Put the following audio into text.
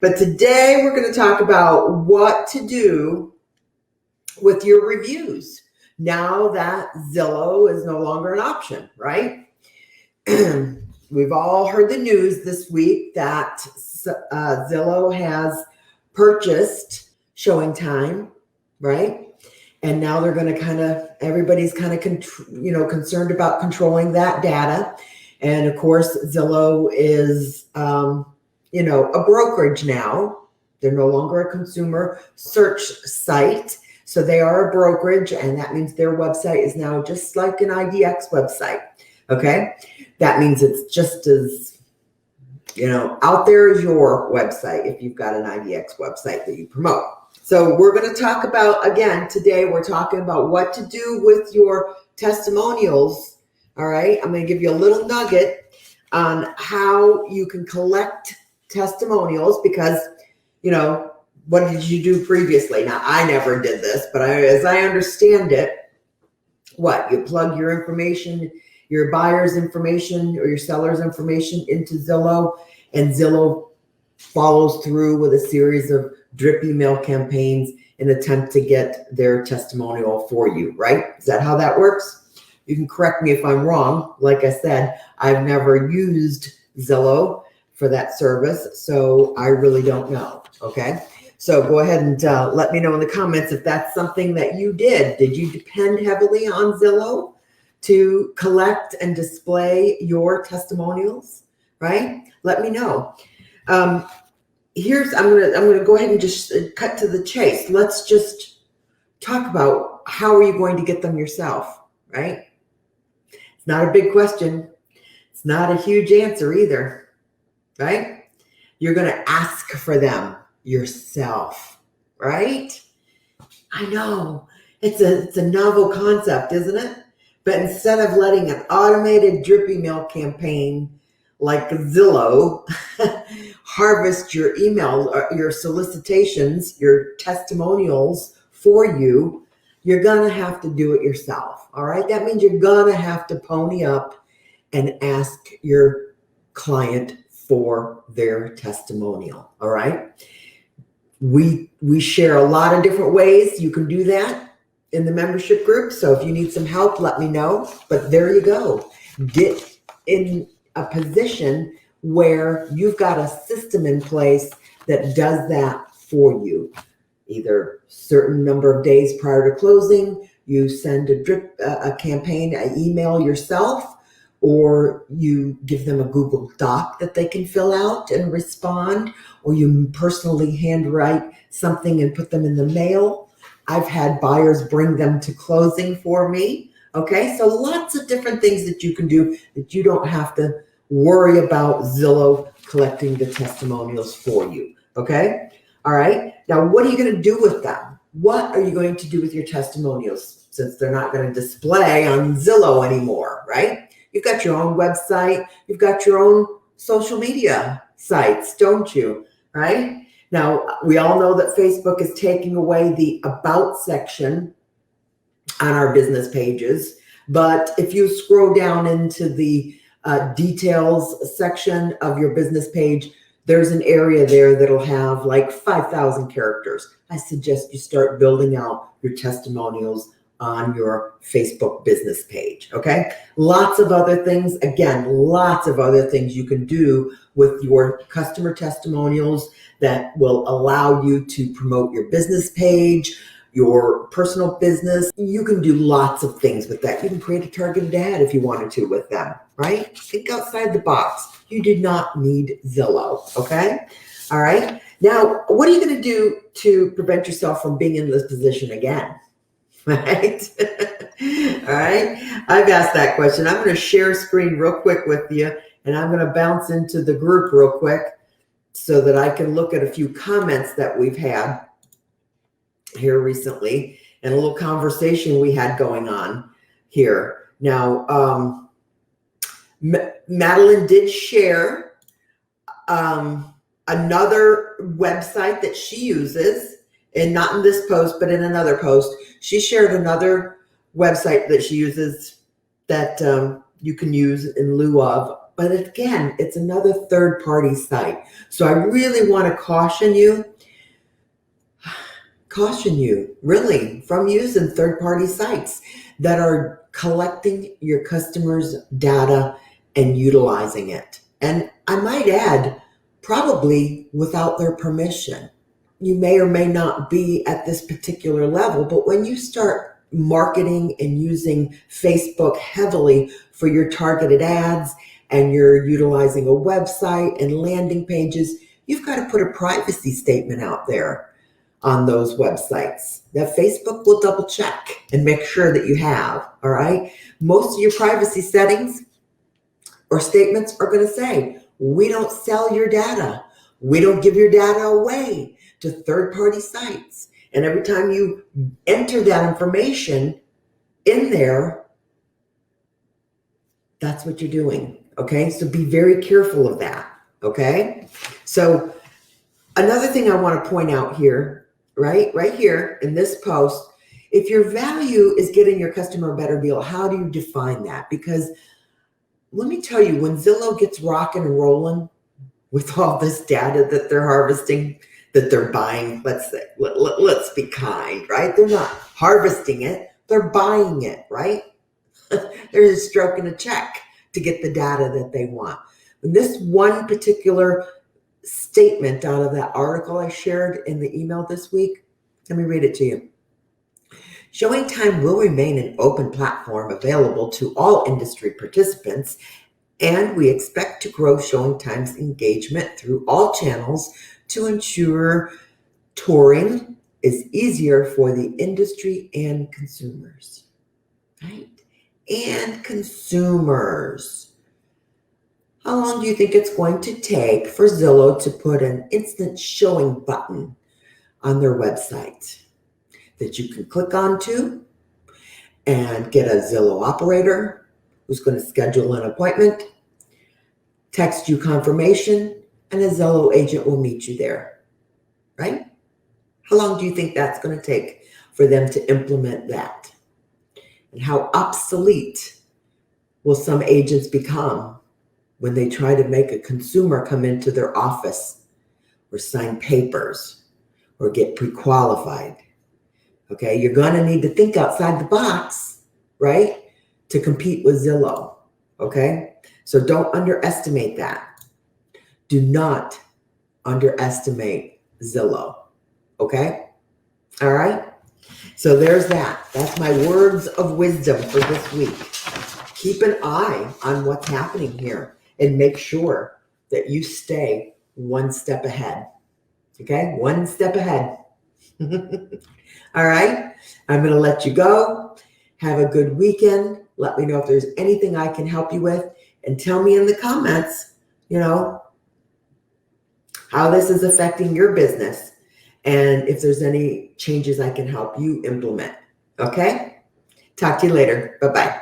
But today we're going to talk about what to do with your reviews now that Zillow is no longer an option, right? We've all heard the news this week that Zillow has purchased Showing Time, right? And now they're going to everybody's concerned about controlling that data. And of course, Zillow is, a brokerage now. They're no longer a consumer search site. So they are a brokerage, and that means their website is now just like an IDX website. Okay. That means it's just as, out there as your website if you've got an IDX website that you promote. So we're going to talk about, again, today we're talking about what to do with your testimonials. All right. I'm going to give you a little nugget on how you can collect testimonials because, what did you do previously? Now, I never did this, but as I understand it, you plug your information, your buyer's information or your seller's information into Zillow, and Zillow follows through with a series of drip email campaigns in an attempt to get their testimonial for you, right? Is that how that works? You can correct me if I'm wrong. Like I said, I've never used Zillow for that service, so I really don't know, okay? So go ahead and let me know in the comments if that's something that you did. Did you depend heavily on Zillow to collect and display your testimonials, right? Let me know. I'm gonna go ahead and just cut to the chase. Let's just talk about how are you going to get them yourself, right? It's not a big question. It's not a huge answer either, right? You're going to ask for them yourself, right? I know it's a novel concept, isn't it? But instead of letting an automated drip email campaign like Zillow harvest your email, your solicitations, your testimonials for you, you're going to have to do it yourself. All right. That means you're going to have to pony up and ask your client for their testimonial. All right. We share a lot of different ways you can do that in the membership group. So if you need some help, let me know. But there you go. Get in a position where you've got a system in place that does that for you. Either certain number of days prior to closing, you send a campaign, an email yourself, or you give them a Google Doc that they can fill out and respond, or you personally handwrite something and put them in the mail. I've had buyers bring them to closing for me. Okay, so lots of different things that you can do that you don't have to worry about Zillow collecting the testimonials for you. Okay, all right. Now, what are you going to do with them? What are you going to do with your testimonials since they're not going to display on Zillow anymore, right? You've got your own website. You've got your own social media sites, don't you? Right? Now, we all know that Facebook is taking away the About section on our business pages. But if you scroll down into the details section of your business page, there's an area there that'll have like 5,000 characters. I suggest you start building out your testimonials on your Facebook business page, okay? Lots of other things, lots of other things you can do with your customer testimonials that will allow you to promote your business page, your personal business. You can do lots of things with that. You can create a targeted ad if you wanted to with them, right? Think outside the box. You do not need Zillow, okay? All right. Now, what are you going to do to prevent yourself from being in this position again? Right? All right. I've asked that question. I'm going to share screen real quick with you, and I'm going to bounce into the group real quick so that I can look at a few comments that we've had here recently and a little conversation we had going on here. Now, Madeline did share another website that she uses, and not in this post, but in another post. She shared another website that she uses that you can use in lieu of But again, it's another third-party site. So I really want to caution you really from using third-party sites that are collecting your customers' data and utilizing it. And I might add, probably without their permission. You may or may not be at this particular level, but when you start marketing and using Facebook heavily for your targeted ads and you're utilizing a website and landing pages, you've got to put a privacy statement out there on those websites that Facebook will double check and make sure that you have, all right? Most of your privacy settings or statements are going to say, we don't sell your data. We don't give your data away to third-party sites. And every time you enter that information in there, that's what you're doing, okay? So be very careful of that, okay? So another thing I want to point out here, right here in this post, if your value is getting your customer a better deal, how do you define that? Because let me tell you, when Zillow gets rocking and rolling with all this data that they're harvesting, that they're buying, let's be kind, right? They're not harvesting it, they're buying it, right? They're just stroking a check to get the data that they want. And this one particular statement out of that article I shared in the email this week, let me read it to you. ShowingTime will remain an open platform available to all industry participants, and we expect to grow ShowingTime's engagement through all channels to ensure touring is easier for the industry and consumers, right? And consumers. How long do you think it's going to take for Zillow to put an instant showing button on their website that you can click onto and get a Zillow operator who's going to schedule an appointment, text you confirmation, and a Zillow agent will meet you there, right? How long do you think that's going to take for them to implement that? And how obsolete will some agents become when they try to make a consumer come into their office or sign papers or get pre-qualified? Okay, you're going to need to think outside the box, right, to compete with Zillow, okay? So don't underestimate that. Do not underestimate Zillow, okay? All right? So there's that. That's my words of wisdom for this week. Keep an eye on what's happening here and make sure that you stay one step ahead, okay? One step ahead. All right? I'm going to let you go. Have a good weekend. Let me know if there's anything I can help you with, and tell me in the comments, how this is affecting your business and if there's any changes I can help you implement. Okay? Talk to you later. Bye-bye.